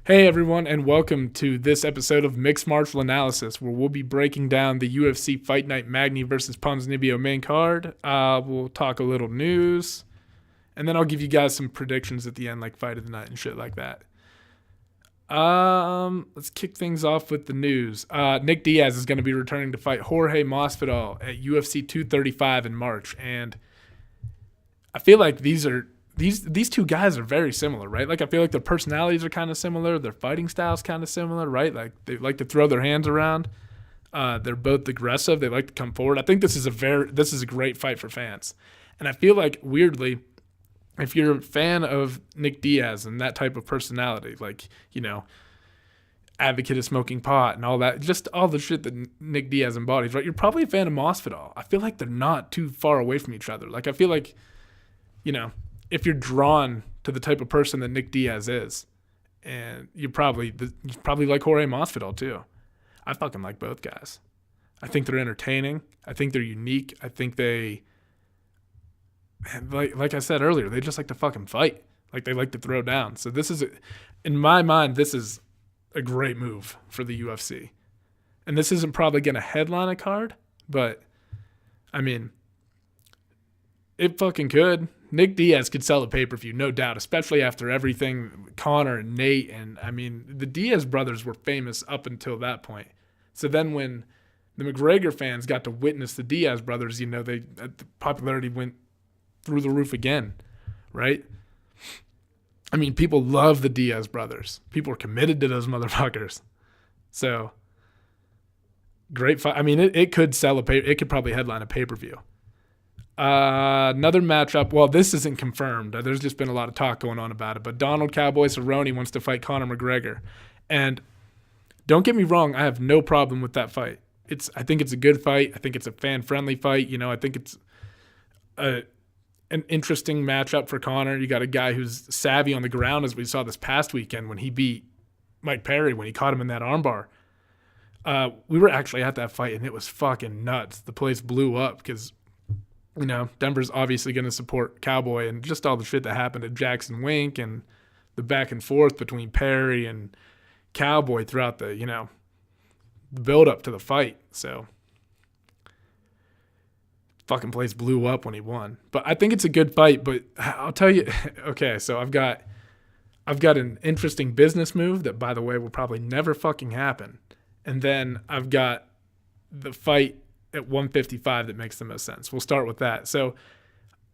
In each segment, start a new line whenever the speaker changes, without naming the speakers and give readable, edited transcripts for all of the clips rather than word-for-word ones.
Hey everyone, and welcome to this episode of Mixed Martial Analysis, where we'll be breaking down the UFC Fight Night Magny versus Ponzinibbio main card. We'll talk a little news, and then I'll give you guys some predictions at the end, like fight of the night and shit like that. Let's kick things off with the news. Nick Diaz is going to be returning to fight Jorge Masvidal at UFC 235 in March, and I feel like these two guys are very similar, right? Like I feel like their personalities are kind of similar, their fighting styles kind of similar, right? Like they like to throw their hands around. They're both aggressive. They like to come forward. I think this is a great fight for fans, and I feel like weirdly, if you're a fan of Nick Diaz and that type of personality, like advocate of smoking pot and all that, just all the shit that Nick Diaz embodies, right? You're probably a fan of Masvidal. I feel like they're not too far away from each other. Like I feel like, if you're drawn to the type of person that Nick Diaz is, and you probably like Jorge Masvidal too. I fucking like both guys. I think they're entertaining. I think they're unique. I think they, like I said earlier, they just like to fucking fight. Like they like to throw down. So in my mind, this is a great move for the UFC. And this isn't probably going to headline a card, but I mean, it fucking could. Nick Diaz could sell a pay-per-view, no doubt, especially after everything Conor and Nate. And, I mean, the Diaz brothers were famous up until that point. So then when the McGregor fans got to witness the Diaz brothers, the popularity went through the roof again, right? I mean, people love the Diaz brothers. People are committed to those motherfuckers. So, great fight. I mean, it could sell it could probably headline a pay-per-view. Another matchup. Well, this isn't confirmed. There's just been a lot of talk going on about it. But Donald Cowboy Cerrone wants to fight Conor McGregor, and don't get me wrong, I have no problem with that fight. I think it's a good fight. I think it's a fan-friendly fight. I think it's an interesting matchup for Conor. You got a guy who's savvy on the ground, as we saw this past weekend when he beat Mike Perry when he caught him in that armbar. We were actually at that fight, and it was fucking nuts. The place blew up because Denver's obviously going to support Cowboy, and just all the shit that happened at Jackson Wink and the back and forth between Perry and Cowboy throughout the, the build up to the fight. So fucking place blew up when he won. But I think it's a good fight, but I'll tell you, okay, so I've got an interesting business move that, by the way, will probably never fucking happen. And then I've got the fight at 155 that makes the most sense. We'll start with that. So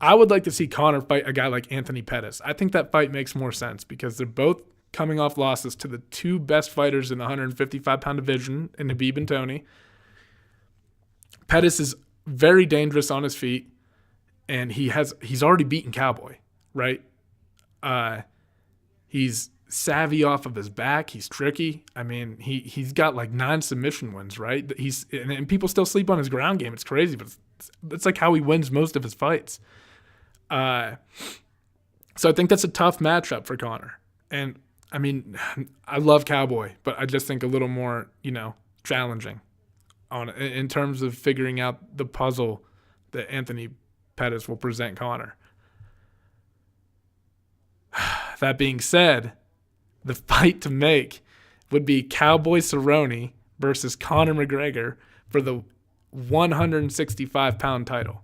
I would like to see Conor fight a guy like Anthony Pettis. I think that fight makes more sense because they're both coming off losses to the two best fighters in the 155-pound division in Khabib and Tony. Pettis is very dangerous on his feet, and he's already beaten Cowboy, right? He's savvy off of his back. He's tricky. I mean, he's got like 9 submission wins, right? And people still sleep on his ground game. It's crazy, but it's like how he wins most of his fights. So I think that's a tough matchup for Conor. And I mean, I love Cowboy, but I just think a little more, challenging in terms of figuring out the puzzle that Anthony Pettis will present Conor. That being said, the fight to make would be Cowboy Cerrone versus Conor McGregor for the 165-pound title.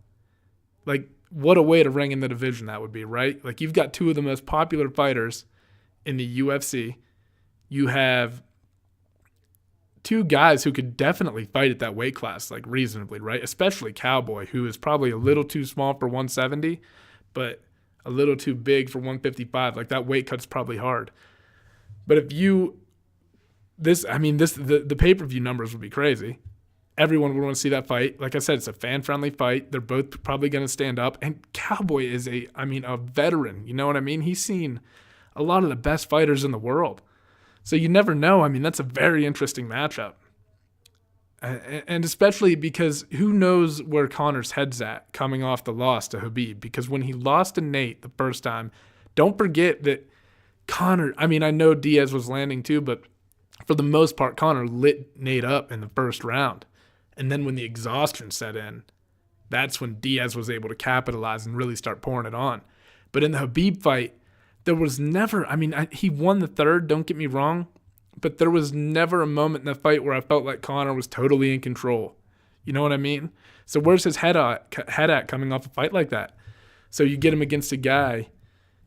Like, what a way to ring in the division that would be, right? Like, you've got two of the most popular fighters in the UFC. You have two guys who could definitely fight at that weight class, like, reasonably, right? Especially Cowboy, who is probably a little too small for 170, but a little too big for 155. Like, that weight cut's probably hard. But the pay-per-view numbers would be crazy. Everyone would want to see that fight. Like I said, it's a fan-friendly fight. They're both probably going to stand up. And Cowboy is a veteran. You know what I mean? He's seen a lot of the best fighters in the world. So you never know. I mean, that's a very interesting matchup. And especially because who knows where Conor's head's at coming off the loss to Khabib. Because when he lost to Nate the first time, don't forget that Conor, I mean, I know Diaz was landing too, but for the most part, Conor lit Nate up in the first round. And then when the exhaustion set in, that's when Diaz was able to capitalize and really start pouring it on. But in the Khabib fight, there was never, he won the third, don't get me wrong, but there was never a moment in the fight where I felt like Conor was totally in control. You know what I mean? So where's his head at coming off a fight like that? So you get him against a guy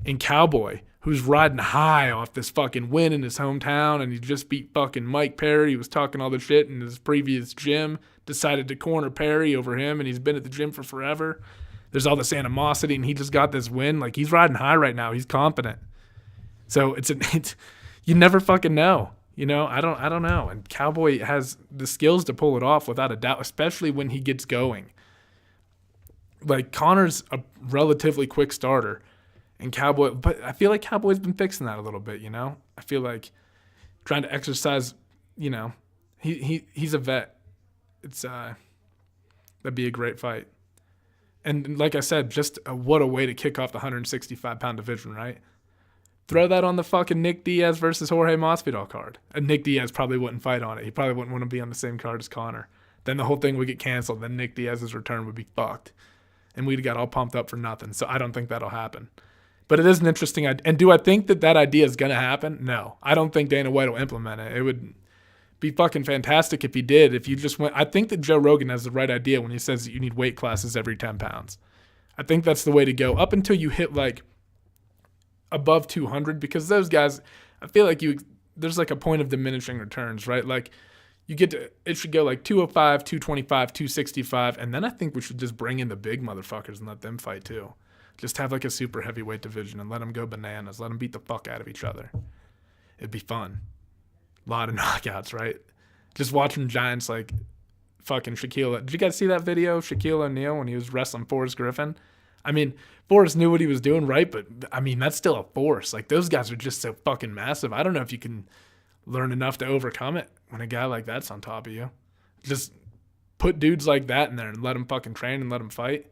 in Cowboy who's riding high off this fucking win in his hometown, and he just beat fucking Mike Perry. He was talking all the shit in his previous gym, decided to corner Perry over him, and he's been at the gym for forever. There's all this animosity, and he just got this win. Like, he's riding high right now. He's confident. So it's you never fucking know. You know, I don't know. And Cowboy has the skills to pull it off without a doubt, especially when he gets going. Like, Conor's a relatively quick starter, and Cowboy, but I feel like Cowboy's been fixing that a little bit, you know? I feel like trying to exercise, you know, he's a vet. It's that'd be a great fight. And like I said, just what a way to kick off the 165-pound division, right? Throw that on the fucking Nick Diaz versus Jorge Masvidal card. And Nick Diaz probably wouldn't fight on it. He probably wouldn't want to be on the same card as Conor. Then the whole thing would get canceled. Then Nick Diaz's return would be fucked. And we'd have got all pumped up for nothing. So I don't think that'll happen. But it is an interesting idea. And do I think that idea is going to happen? No. I don't think Dana White will implement it. It would be fucking fantastic if he did. If you just went, I think that Joe Rogan has the right idea when he says that you need weight classes every 10 pounds. I think that's the way to go up until you hit like above 200, because those guys, I feel like there's like a point of diminishing returns, right? Like you get to, it should go like 205, 225, 265. And then I think we should just bring in the big motherfuckers and let them fight too. Just have like a super heavyweight division and let them go bananas. Let them beat the fuck out of each other. It'd be fun. A lot of knockouts, right? Just watching giants like fucking Shaquille. Did you guys see that video of Shaquille O'Neal when he was wrestling Forrest Griffin? I mean, Forrest knew what he was doing, right? But, I mean, that's still a force. Like, those guys are just so fucking massive. I don't know if you can learn enough to overcome it when a guy like that's on top of you. Just put dudes like that in there and let them fucking train and let them fight.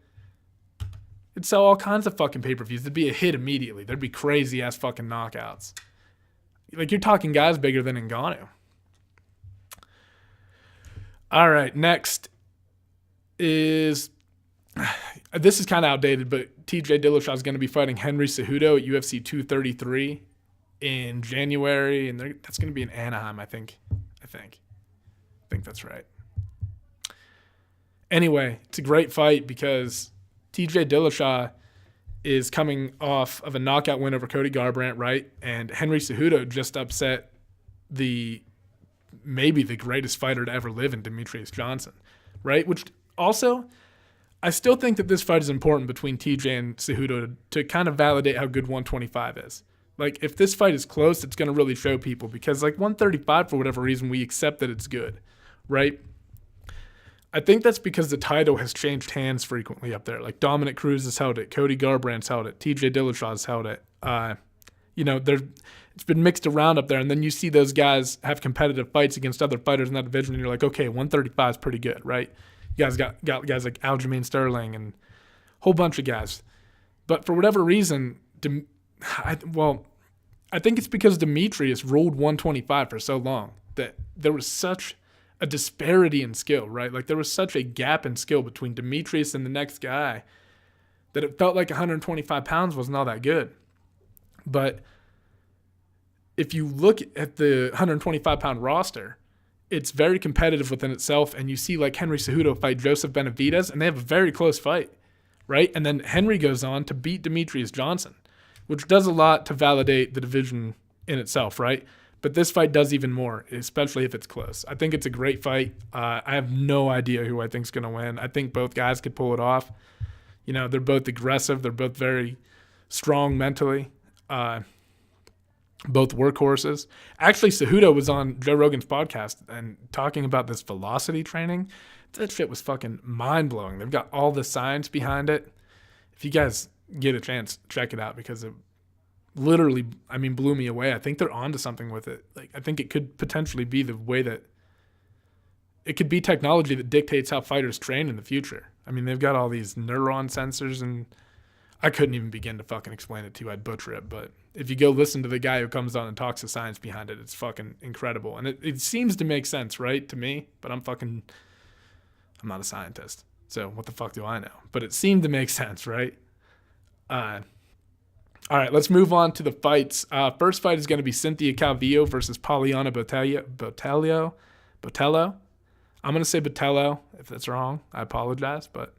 It'd sell all kinds of fucking pay-per-views. There'd be a hit immediately. There'd be crazy-ass fucking knockouts. Like, you're talking guys bigger than Ngannou. All right, next is... This is kind of outdated, but Dillashaw is going to be fighting Henry Cejudo at UFC 233 in January, and that's going to be in Anaheim, I think that's right. Anyway, it's a great fight because Dillashaw is coming off of a knockout win over Cody Garbrandt, right? And Henry Cejudo just upset maybe the greatest fighter to ever live in Demetrius Johnson, right? Which also, I still think that this fight is important between TJ and Cejudo to kind of validate how good 125 is. Like, if this fight is close, it's going to really show people because, like, 135, for whatever reason, we accept that it's good, right? I think that's because the title has changed hands frequently up there. Like, Dominic Cruz has held it. Cody Garbrandt's held it. TJ Dillashaw has held it. It's been mixed around up there, and then you see those guys have competitive fights against other fighters in that division, and you're like, okay, 135 is pretty good, right? You guys got guys like Aljamain Sterling and a whole bunch of guys. But for whatever reason, I think it's because Demetrius ruled 125 for so long that there was such a disparity in skill, right? Like, there was such a gap in skill between Demetrius and the next guy that it felt like 125 pounds wasn't all that good. But if you look at the 125-pound roster, it's very competitive within itself, and you see like Henry Cejudo fight Joseph Benavidez, and they have a very close fight, right? And then Henry goes on to beat Demetrius Johnson, which does a lot to validate the division in itself, right? But this fight does even more, especially if it's close. I think it's a great fight. I have no idea who I think is going to win. I think both guys could pull it off. You know, they're both aggressive. They're both very strong mentally. Both workhorses. Actually, Cejudo was on Joe Rogan's podcast and talking about this velocity training. That shit was fucking mind-blowing. They've got all the science behind it. If you guys get a chance, check it out because it literally, blew me away. I think they're onto something with it. Like, I think it could potentially be the way that it could be technology that dictates how fighters train in the future. I mean, they've got all these neuron sensors, and I couldn't even begin to fucking explain it to you. I'd butcher it, but if you go listen to the guy who comes on and talks the science behind it, it's fucking incredible. And it seems to make sense, right, to me, but I'm not a scientist, so what the fuck do I know? But it seemed to make sense, right? All right, let's move on to the fights. First fight is going to be Cynthia Calvillo versus Poliana Botelho. I'm going to say Botelho. If that's wrong, I apologize, but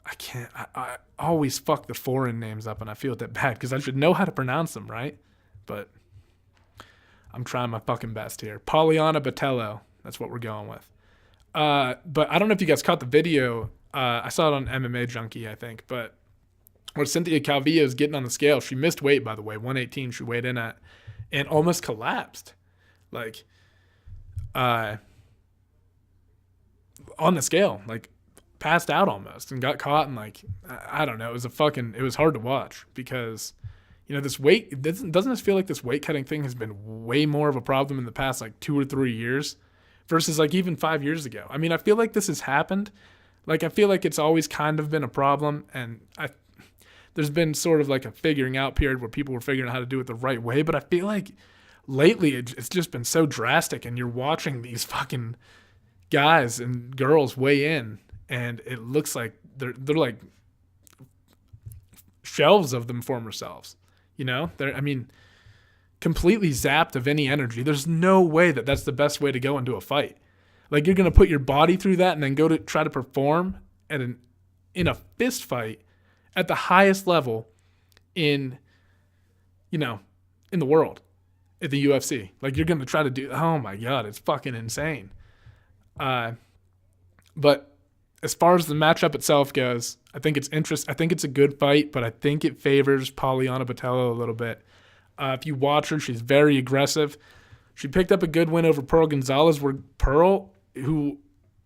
I can't. I always fuck the foreign names up, and I feel that bad because I should know how to pronounce them, right? But I'm trying my fucking best here. Poliana Botelho. That's what we're going with. But I don't know if you guys caught the video. I saw it on MMA Junkie, I think. But where Cynthia Calvillo is getting on the scale, she missed weight, by the way. 118 she weighed in at, and almost collapsed. Like, on the scale. Like, passed out almost and got caught, and like, I don't know. It was hard to watch because, you know, this weight, doesn't this feel like this weight cutting thing has been way more of a problem in the past like 2 or 3 years versus like even 5 years ago? I mean, I feel like this has happened. Like, I feel like it's always kind of been a problem, and there's been sort of like a figuring out period where people were figuring out how to do it the right way, but I feel like lately it's just been so drastic, and you're watching these fucking guys and girls weigh in, and it looks like they're like shelves of them former selves. You know, completely zapped of any energy. There's no way that that's the best way to go into a fight. Like, you're going to put your body through that and then go to try to perform in a fist fight at the highest level in the world, at the UFC. Like, you're going to try to do, oh my God, it's fucking insane. But as far as the matchup itself goes, I think it's I think it's a good fight, but I think it favors Poliana Botelho a little bit. If you watch her, she's very aggressive. She picked up a good win over Pearl Gonzalez, where Pearl, who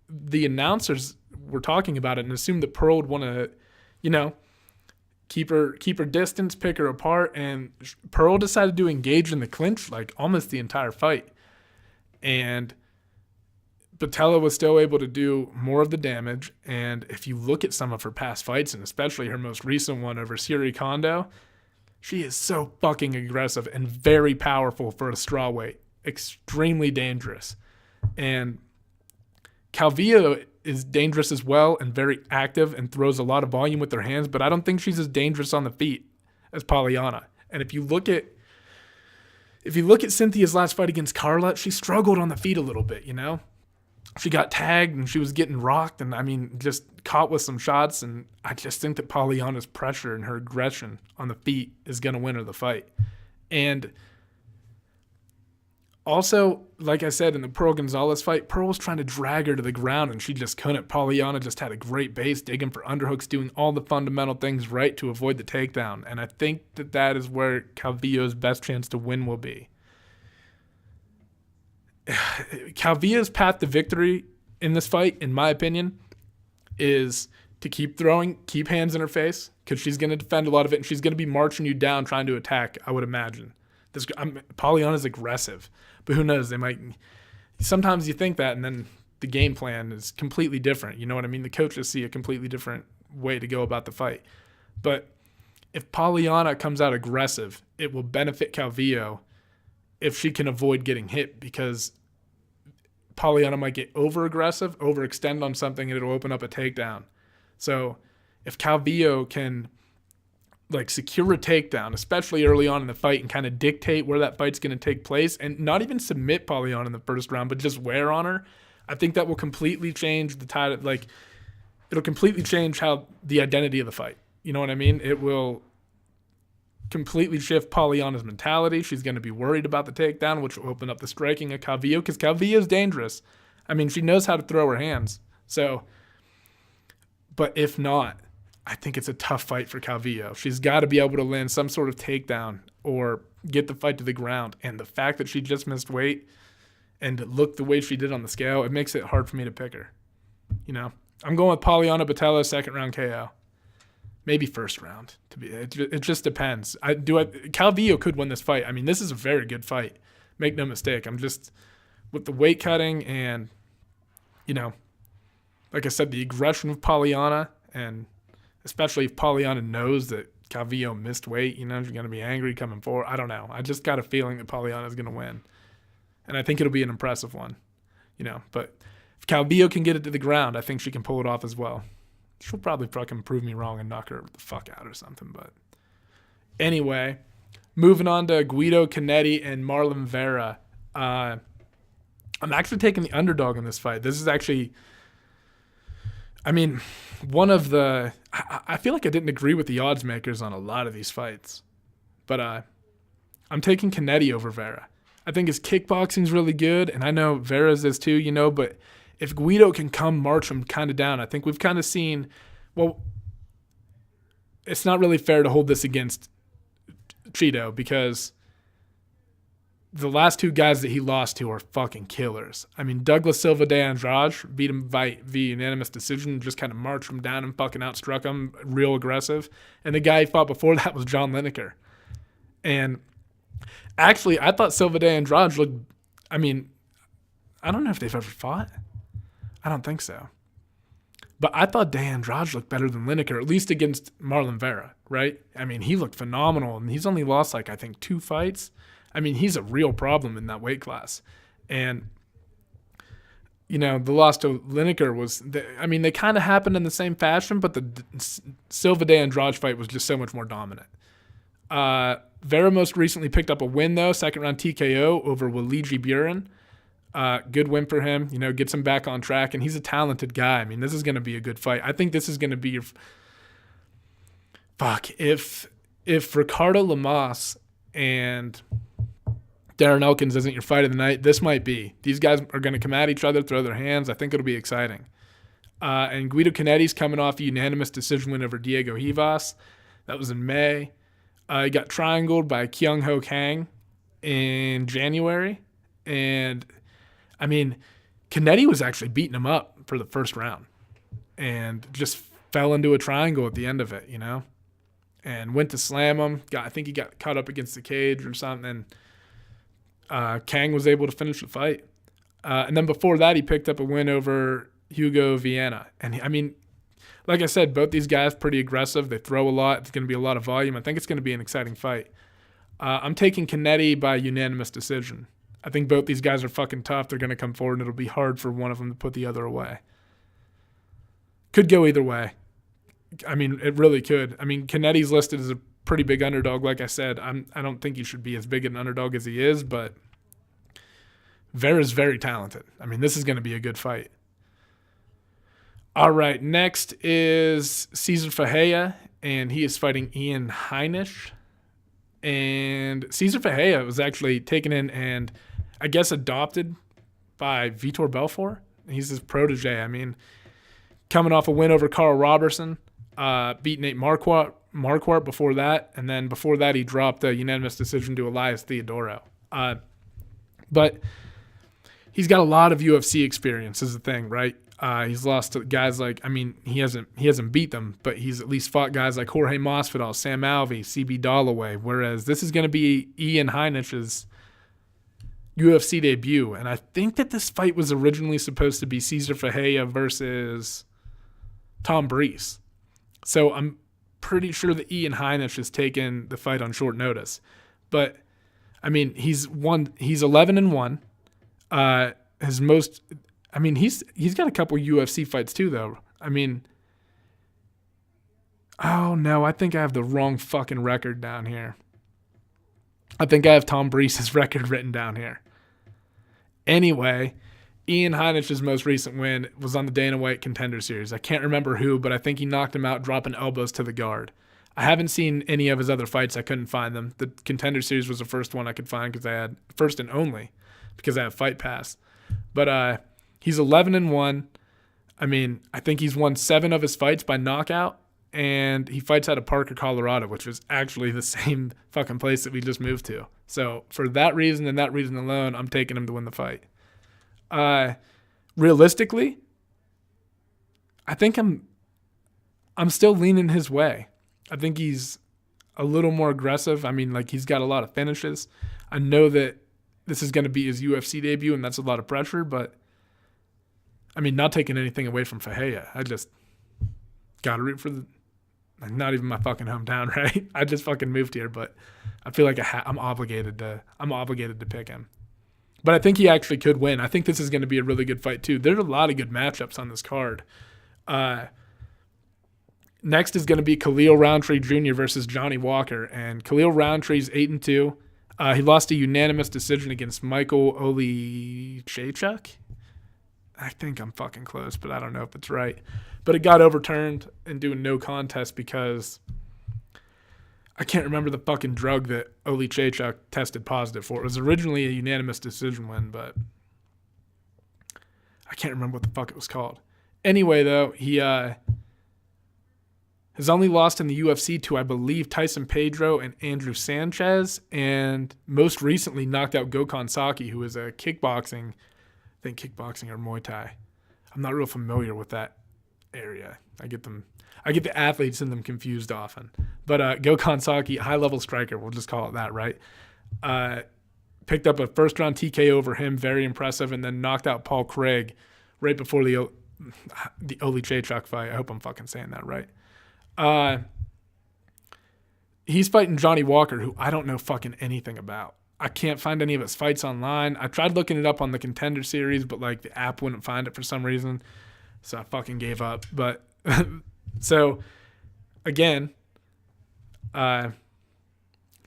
the announcers were talking about it and assumed that Pearl would want to, keep her distance, pick her apart, and Pearl decided to engage in the clinch like almost the entire fight. And Botelho was still able to do more of the damage, and if you look at some of her past fights, and especially her most recent one over Siri Kondo, she is so fucking aggressive and very powerful for a strawweight. Extremely dangerous. And Calvillo is dangerous as well and very active and throws a lot of volume with her hands, but I don't think she's as dangerous on the feet as Poliana. And if you look at Cynthia's last fight against Carla, she struggled on the feet a little bit, She got tagged and she was getting rocked and, just caught with some shots. And I just think that Poliana's pressure and her aggression on the feet is going to win her the fight. And also, like I said, in the Pearl Gonzalez fight, Pearl was trying to drag her to the ground and she just couldn't. Poliana just had a great base, digging for underhooks, doing all the fundamental things right to avoid the takedown. And I think that is where Calvillo's best chance to win will be. Calvillo's path to victory in this fight, in my opinion, is to keep throwing, keep hands in her face, because she's going to defend a lot of it, and she's going to be marching you down trying to attack, I would imagine. Poliana's aggressive, but who knows? Sometimes you think that, and then the game plan is completely different. You know what I mean? The coaches see a completely different way to go about the fight. But if Poliana comes out aggressive, it will benefit Calvillo if she can avoid getting hit, because Poliana might get over-aggressive, overextend on something, and it'll open up a takedown. So if Calvillo can secure a takedown, especially early on in the fight, and kind of dictate where that fight's going to take place, and not even submit Poliana in the first round, but just wear on her, I think that will completely change the tide. It'll completely change how the identity of the fight. You know what I mean? It will completely shift Poliana's mentality. She's going to be worried about the takedown, which will open up the striking of Calvillo, because Calvillo is dangerous. She knows how to throw her hands. So, but if not, I think it's a tough fight for Calvillo. She's got to be able to land some sort of takedown or get the fight to the ground. And the fact that she just missed weight and looked the way she did on the scale, it makes it hard for me to pick her. I'm going with Poliana Botelho, second round KO. Maybe first round. It just depends. Calvillo could win this fight. This is a very good fight. Make no mistake. I'm just with the weight cutting and, like I said, the aggression of Poliana, and especially if Poliana knows that Calvillo missed weight, she's going to be angry coming forward. I don't know. I just got a feeling that Poliana is going to win, and I think it'll be an impressive one. But if Calvillo can get it to the ground, I think she can pull it off as well. She'll probably fucking prove me wrong and knock her the fuck out or something, but Anyway, moving on to Guido Canetti and Marlon Vera. I'm actually taking the underdog in this fight. This is actually, I mean, one of the, I feel like I didn't agree with the odds makers on a lot of these fights. But I'm taking Canetti over Vera. I think his kickboxing's really good, and I know Vera's is too, you know, but if Guido can come march him kind of down, I think we've kind of seen, well, it's not really fair to hold this against Cheeto because the last two guys that he lost to are fucking killers. I mean, Douglas Silva de Andrade beat him via unanimous decision, just kind of marched him down and fucking outstruck him, real aggressive. And the guy he fought before that was John Lineker. And actually, I thought Silva de Andrade looked, I mean, I don't know if they've ever fought. I don't think so. But I thought de Andrade looked better than Lineker, at least against Marlon Vera, right? I mean, he looked phenomenal, and he's only lost, like, I think 2 fights. I mean, he's a real problem in that weight class. And, you know, the loss to Lineker was, I mean, they kind of happened in the same fashion, but the Silva de Andrade fight was just so much more dominant. Vera most recently picked up a win, though, second round TKO over Waliji Buren. Good win for him, you know, gets him back on track, and he's a talented guy. I mean, this is going to be a good fight. I think this is going to be if Ricardo Lamas and Darren Elkins isn't your fight of the night, this might be. These guys are going to come at each other, throw their hands. I think it'll be exciting. And Guido Canetti's coming off a unanimous decision win over Diego Rivas. That was in May. He got triangled by Kyung Ho Kang in January. And, I mean, Canetti was actually beating him up for the first round and just fell into a triangle at the end of it, you know, and went to slam him. I think he got caught up against the cage or something, and Kang was able to finish the fight. And then before that, he picked up a win over Hugo Viana. And, I mean, like I said, both these guys pretty aggressive. They throw a lot. It's going to be a lot of volume. I think it's going to be an exciting fight. I'm taking Canetti by unanimous decision. I think both these guys are fucking tough. They're going to come forward, and it'll be hard for one of them to put the other away. Could go either way. I mean, it really could. I mean, Canetti's listed as a pretty big underdog. Like I said, I don't think he should be as big an underdog as he is, but Vera's very talented. I mean, this is going to be a good fight. All right, next is Cesar Ferreira, and he is fighting Ian Heinisch. And Cesar Ferreira was actually taken in and, I guess, adopted by Vitor Belfort. He's his protege. I mean, coming off a win over Carl Robertson, beat Nate Marquardt before that, and then before that he dropped a unanimous decision to Elias Theodoro. But he's got a lot of UFC experience is the thing, right? He's lost to guys like, I mean, he hasn't beat them, but he's at least fought guys like Jorge Masvidal, Sam Alvey, CB Dollaway, whereas this is going to be Ian Heinisch's UFC debut. And I think that this fight was originally supposed to be Cesar Ferreira versus Tom Breese. So I'm pretty sure that Ian Heinisch has taken the fight on short notice. But, I mean, he's 11-1. His most... I mean, he's got a couple UFC fights too, though. I mean, oh no, I think I have the wrong fucking record down here. I think I have Tom Breese's record written down here. Anyway, Ian Heinisch's most recent win was on the Dana White Contender Series. I can't remember who, but I think he knocked him out dropping elbows to the guard. I haven't seen any of his other fights. I couldn't find them. The Contender Series was the first one I could find because I had first and only because I have Fight Pass. But he's 11-1. I mean, I think he's won 7 of his fights by knockout, and he fights out of Parker, Colorado, which was actually the same fucking place that we just moved to. So for that reason and that reason alone, I'm taking him to win the fight. Realistically, I think I'm still leaning his way. I think he's a little more aggressive. I mean, like, he's got a lot of finishes. I know that this is going to be his UFC debut, and that's a lot of pressure, but I mean, not taking anything away from Ferreira. I just got to root for not even my fucking hometown, right? I just fucking moved here, but I feel like I'm obligated to pick him. But I think he actually could win. I think this is going to be a really good fight too. There's a lot of good matchups on this card. Next is going to be Khalil Roundtree Jr. versus Johnny Walker. And Khalil Roundtree's 8-2. He lost a unanimous decision against Michael Olichaychuk. I think I'm fucking close, but I don't know if it's right. But it got overturned and doing no contest because I can't remember the fucking drug that Olichaychuk tested positive for. It was originally a unanimous decision win, but I can't remember what the fuck it was called. Anyway, though, he has only lost in the UFC to, I believe, Tyson Pedro and Andrew Sanchez, and most recently knocked out Gokhan Saki, who is a kickboxing or Muay Thai. I'm not real familiar with that area. I get the athletes in them confused often. But Gokhan Saki, high-level striker, we'll just call it that, right? Picked up a first-round TKO over him, very impressive, and then knocked out Paul Craig right before the Olichaychuk fight. I hope I'm fucking saying that right. He's fighting Johnny Walker, who I don't know fucking anything about. I can't find any of his fights online. I tried looking it up on the Contender Series, but like the app wouldn't find it for some reason. So I fucking gave up. But so again,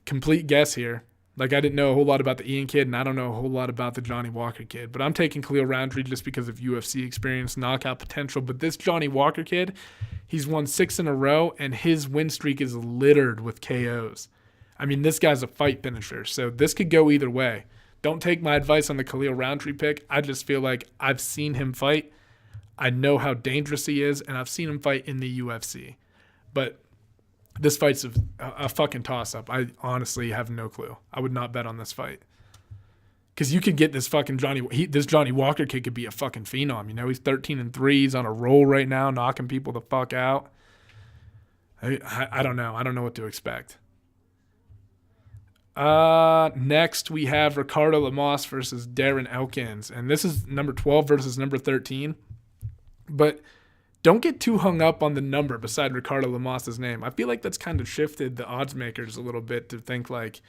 complete guess here. Like I didn't know a whole lot about the Ian kid, and I don't know a whole lot about the Johnny Walker kid. But I'm taking Khalil Roundtree just because of UFC experience, knockout potential. But this Johnny Walker kid, he's won 6 in a row, and his win streak is littered with KOs. I mean, this guy's a fight finisher, so this could go either way. Don't take my advice on the Khalil Roundtree pick. I just feel like I've seen him fight. I know how dangerous he is, and I've seen him fight in the UFC. But this fight's a fucking toss-up. I honestly have no clue. I would not bet on this fight. Because you could get this fucking this Johnny Walker kid could be a fucking phenom. You know, he's 13-3. He's on a roll right now, knocking people the fuck out. I don't know. I don't know what to expect. Next, we have Ricardo Lamas versus Darren Elkins. And this is number 12 versus number 13. But don't get too hung up on the number beside Ricardo Lamas' name. I feel like that's kind of shifted the odds makers a little bit to think like,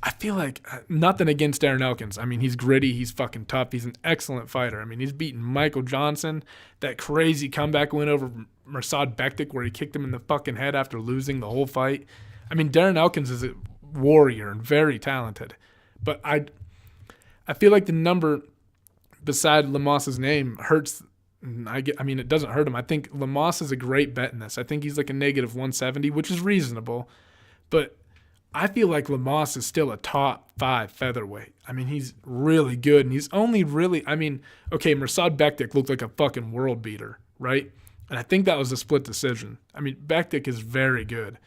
I feel like nothing against Darren Elkins. I mean, he's gritty. He's fucking tough. He's an excellent fighter. I mean, he's beaten Michael Johnson, that crazy comeback win over Mirsad Bektic where he kicked him in the fucking head after losing the whole fight. I mean, Darren Elkins is a warrior and very talented. But I feel like the number beside Lamas' name hurts. I mean, it doesn't hurt him. I think Lamas is a great bet in this. I think he's like a negative 170, which is reasonable. But I feel like Lamas is still a top 5 featherweight. I mean, he's really good. And he's only really, I mean, okay, Mirsad Bektic looked like a fucking world beater, right? And I think that was a split decision. I mean, Bektic is very good.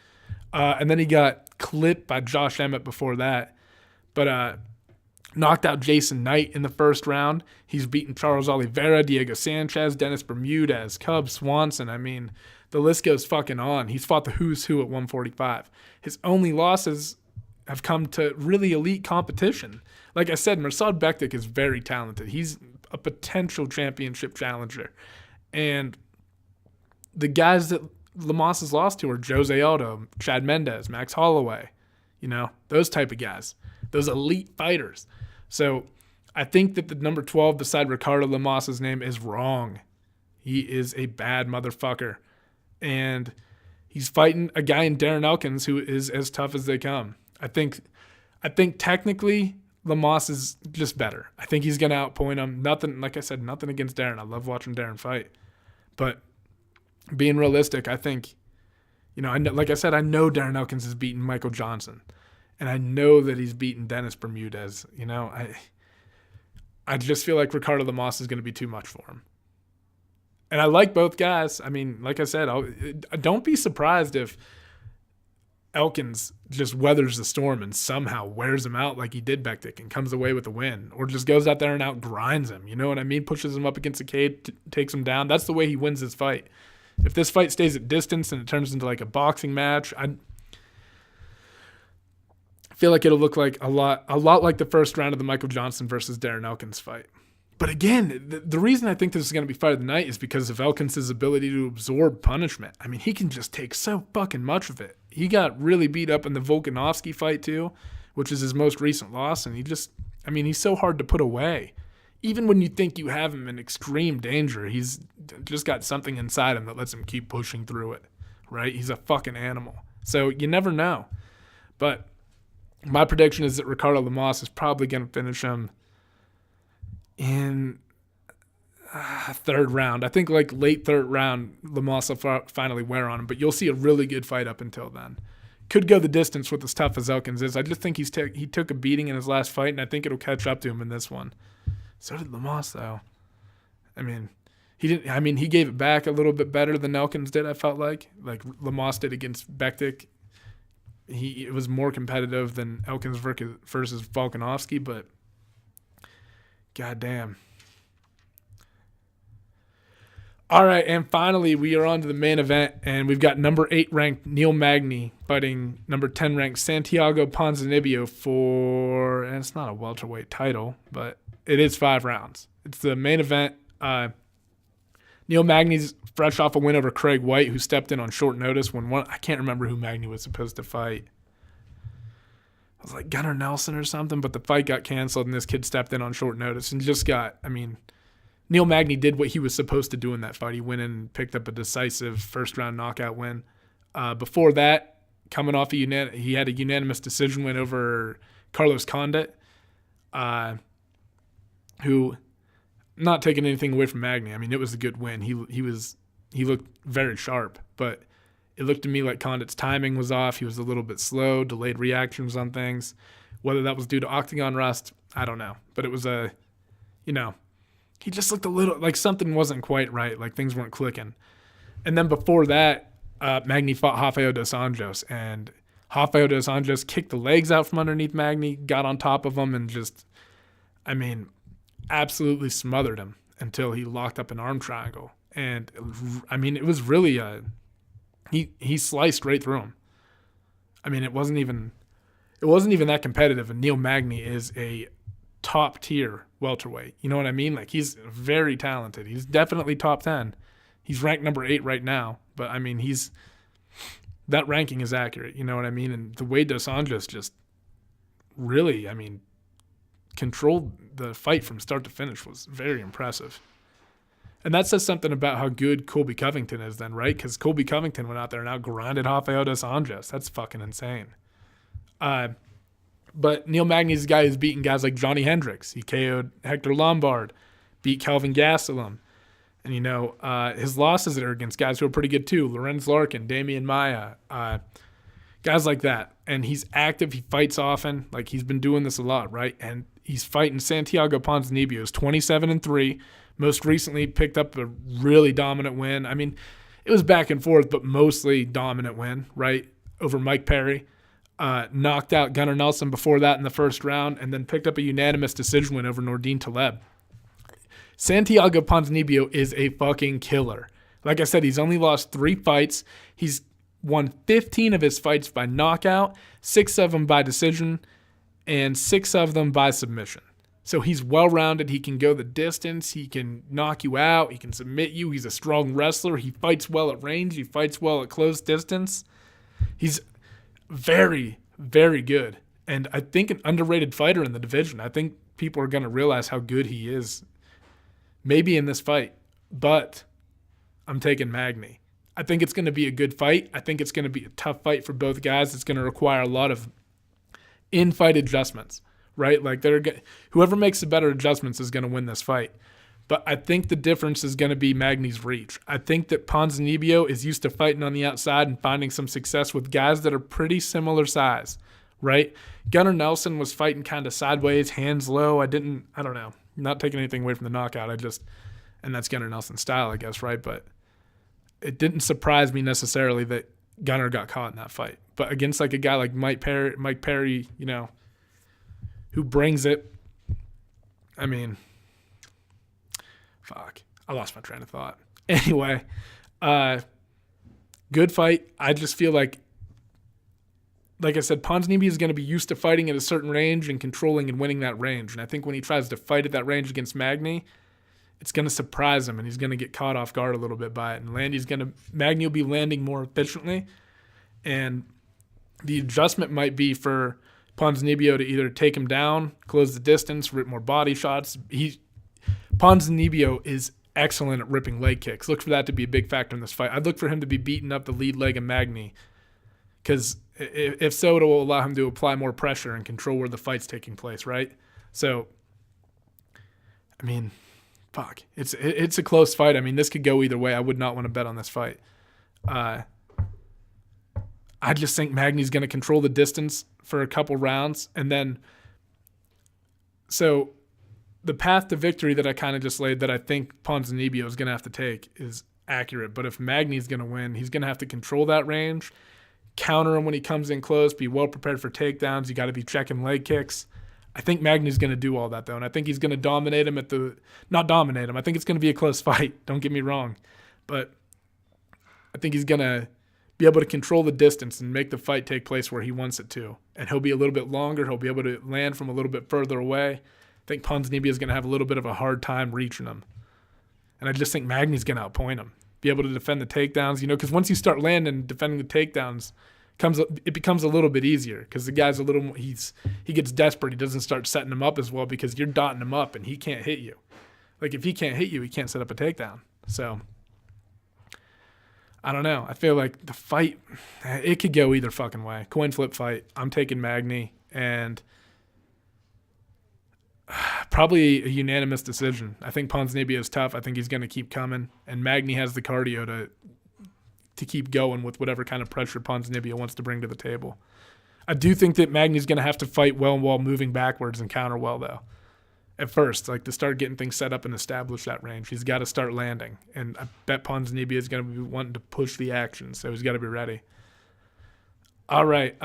And then he got clipped by Josh Emmett before that. But knocked out Jason Knight in the first round. He's beaten Charles Oliveira, Diego Sanchez, Dennis Bermudez, Cub Swanson. I mean, the list goes fucking on. He's fought the who's who at 145. His only losses have come to really elite competition. Like I said, Mirsad Bektic is very talented. He's a potential championship challenger. And the guys that Lamas has lost to are Jose Aldo, Chad Mendez, Max Holloway. You know, those type of guys. Those elite fighters. So I think that the number 12 beside Ricardo Lamas' name is wrong. He is a bad motherfucker. And he's fighting a guy in Darren Elkins who is as tough as they come. I think technically Lamas is just better. I think he's going to outpoint him. Nothing, like I said, nothing against Darren. I love watching Darren fight. But being realistic, I think, you know, like I said, I know Darren Elkins has beaten Michael Johnson. And I know that he's beaten Dennis Bermudez. You know, I just feel like Ricardo Lamas is going to be too much for him. And I like both guys. I mean, like I said, don't be surprised if Elkins just weathers the storm and somehow wears him out like he did Bektic and comes away with a win. Or just goes out there and outgrinds him. You know what I mean? Pushes him up against the cage, takes him down. That's the way he wins this fight. If this fight stays at distance and it turns into like a boxing match, I feel like it'll look like a lot like the first round of the Michael Johnson versus Darren Elkins fight. But again, the reason I think this is going to be fight of the night is because of Elkins' ability to absorb punishment. I mean, he can just take so fucking much of it. He got really beat up in the Volkanovski fight too, which is his most recent loss. And he's so hard to put away. Even when you think you have him in extreme danger, he's just got something inside him that lets him keep pushing through it. right? He's a fucking animal. So you never know. But my prediction is that Ricardo Lamas is probably going to finish him in third round. I think like late third round, Lamas will finally wear on him. But you'll see a really good fight up until then. Could go the distance with as tough as Elkins is. I just think he took a beating in his last fight, and I think it'll catch up to him in this one. So did Lamas, though. I mean, he didn't. I mean, he gave it back a little bit better than Elkins did. I felt like Lamas did against Bektic. It was more competitive than Elkins versus Volkanovski, but goddamn. All right, and finally, we are on to the main event, and we've got number 8 ranked Neil Magny fighting number 10 ranked Santiago Ponzinibbio for, and it's not a welterweight title, but it is 5 rounds. It's the main event. Neil Magny's fresh off a win over Craig White, who stepped in on short notice when I can't remember who Magny was supposed to fight. It was like Gunnar Nelson or something, but the fight got canceled, and this kid stepped in on short notice and just got, Neil Magny did what he was supposed to do in that fight. He went in and picked up a decisive first-round knockout win. Before that, coming off he had a unanimous decision win over Carlos Condit, who, not taking anything away from Magny. It was a good win. He looked very sharp, but it looked to me like Condit's timing was off. He was a little bit slow, delayed reactions on things. Whether that was due to octagon rust, I don't know. But it was he just looked a little like something wasn't quite right, like things weren't clicking. And then before that, Magny fought Rafael dos Anjos, and Rafael dos Anjos kicked the legs out from underneath Magny, got on top of him, and just, absolutely smothered him until he locked up an arm triangle. And, it was really he sliced right through him. It wasn't even that competitive, and Neil Magny is a top tier welterweight. You know what I mean? Like, he's very talented. He's definitely top 10. He's ranked number 8 right now, but that ranking is accurate. You know what I mean? And the way Dos Anjos just really, controlled the fight from start to finish was very impressive. And that says something about how good Colby Covington is then, right? Because Colby Covington went out there and outgrinded Rafael dos Anjos. That's fucking insane. But Neil Magny's a guy who's beaten guys like Johnny Hendricks. He KO'd Hector Lombard, beat Kelvin Gastelum. And, his losses are against guys who are pretty good too. Lorenz Larkin, Damian Maia, guys like that. And he's active. He fights often. Like, he's been doing this a lot, right? And he's fighting Santiago Ponzinibbio. He's 27-3. Most recently picked up a really dominant win. It was back and forth, but mostly dominant win, right, over Mike Perry. Knocked out Gunnar Nelson before that in the first round, and then picked up a unanimous decision win over Nordine Taleb. Santiago Ponzinibbio is a fucking killer. Like I said, he's only lost 3 fights. He's won 15 of his fights by knockout, 6 of them by decision, and 6 of them by submission. So he's well-rounded. He can go the distance. He can knock you out. He can submit you. He's a strong wrestler. He fights well at range. He fights well at close distance. He's very, very good. And I think an underrated fighter in the division. I think people are going to realize how good he is maybe in this fight. But I'm taking Magny. I think it's going to be a good fight. I think it's going to be a tough fight for both guys. It's going to require a lot of in-fight adjustments. Right? Like, whoever makes the better adjustments is going to win this fight. But I think the difference is going to be Magny's reach. I think that Ponzinibbio is used to fighting on the outside and finding some success with guys that are pretty similar size, right? Gunnar Nelson was fighting kind of sideways, hands low. I don't know. Not taking anything away from the knockout. And that's Gunnar Nelson's style, I guess, right? But it didn't surprise me necessarily that Gunnar got caught in that fight. But against like a guy like Mike Perry, who brings it. Fuck. I lost my train of thought. Anyway, good fight. I just feel like I said, Ponzinibbio is going to be used to fighting at a certain range and controlling and winning that range. And I think when he tries to fight at that range against Magny, it's going to surprise him and he's going to get caught off guard a little bit by it. And Magny will be landing more efficiently. And the adjustment might be for Ponzinibbio to either take him down, close the distance, rip more body shots. Ponzinibbio is excellent at ripping leg kicks. Look for that to be a big factor in this fight. I'd look for him to be beating up the lead leg of Magny, because if so, it will allow him to apply more pressure and control where the fight's taking place, right? So, I mean, fuck. It's a close fight. I mean, this could go either way. I would not want to bet on this fight. I just think Magny's going to control the distance for a couple rounds, and then so the path to victory that I kind of just laid that I think Ponzinibbio is going to have to take is accurate. But if Magny's going to win, he's going to have to control that range, counter him when he comes in close, be well prepared for takedowns. You got to be checking leg kicks. I think Magny's going to do all that, though, and I think he's going to dominate him not dominate him. I think it's going to be a close fight. Don't get me wrong. But I think he's going to be able to control the distance and make the fight take place where he wants it to. And he'll be a little bit longer. He'll be able to land from a little bit further away. I think Ponzinibbio is going to have a little bit of a hard time reaching him. And I just think Magny's going to outpoint him, be able to defend the takedowns, because once you start landing and defending the takedowns, it becomes a little bit easier, because the guy's he gets desperate. He doesn't start setting him up as well because you're dotting him up and he can't hit you. Like, if he can't hit you, he can't set up a takedown. So, I don't know. I feel like the fight, it could go either fucking way. Coin flip fight. I'm taking Magny, and probably a unanimous decision. I think Ponzinibbio is tough. I think he's going to keep coming, and Magny has the cardio to keep going with whatever kind of pressure Ponzinibbio wants to bring to the table. I do think that Magny's going to have to fight well while moving backwards and counter well, though. At first, like, to start getting things set up and establish that range, he's got to start landing. And I bet Ponzinibbio is going to be wanting to push the action, so he's got to be ready. All right.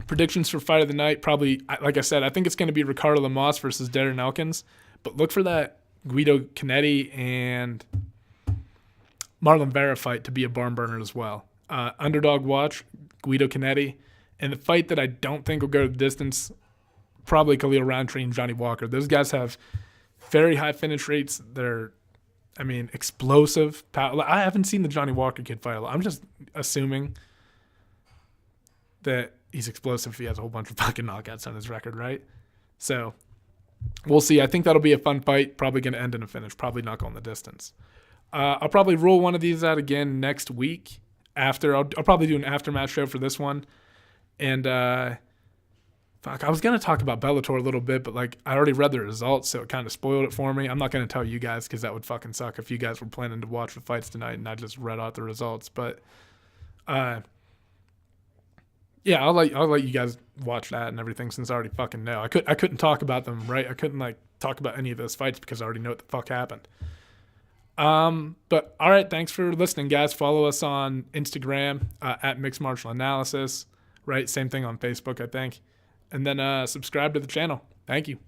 Predictions for fight of the night, probably, like I said, I think it's going to be Ricardo Lamas versus Darren Elkins. But look for that Guido Canetti and Marlon Vera fight to be a barn burner as well. Underdog watch, Guido Canetti. And the fight that I don't think will go the distance, probably Khalil Roundtree and Johnny Walker. Those guys have very high finish rates. They're, explosive. I haven't seen the Johnny Walker kid fight a lot. I'm just assuming that he's explosive if he has a whole bunch of fucking knockouts on his record, right? So we'll see. I think that'll be a fun fight. Probably going to end in a finish. Probably not going the distance. I'll probably roll one of these out again next week. I'll probably do an aftermath show for this one. And I was going to talk about Bellator a little bit, but I already read the results, so it kind of spoiled it for me. I'm not going to tell you guys because that would fucking suck if you guys were planning to watch the fights tonight and I just read out the results. But yeah, I'll let you guys watch that and everything since I already fucking know. I couldn't talk about them, right? I couldn't talk about any of those fights because I already know what the fuck happened. But all right, thanks for listening, guys. Follow us on Instagram at Mixed Martial Analysis, right? Same thing on Facebook, I think. And then subscribe to the channel. Thank you.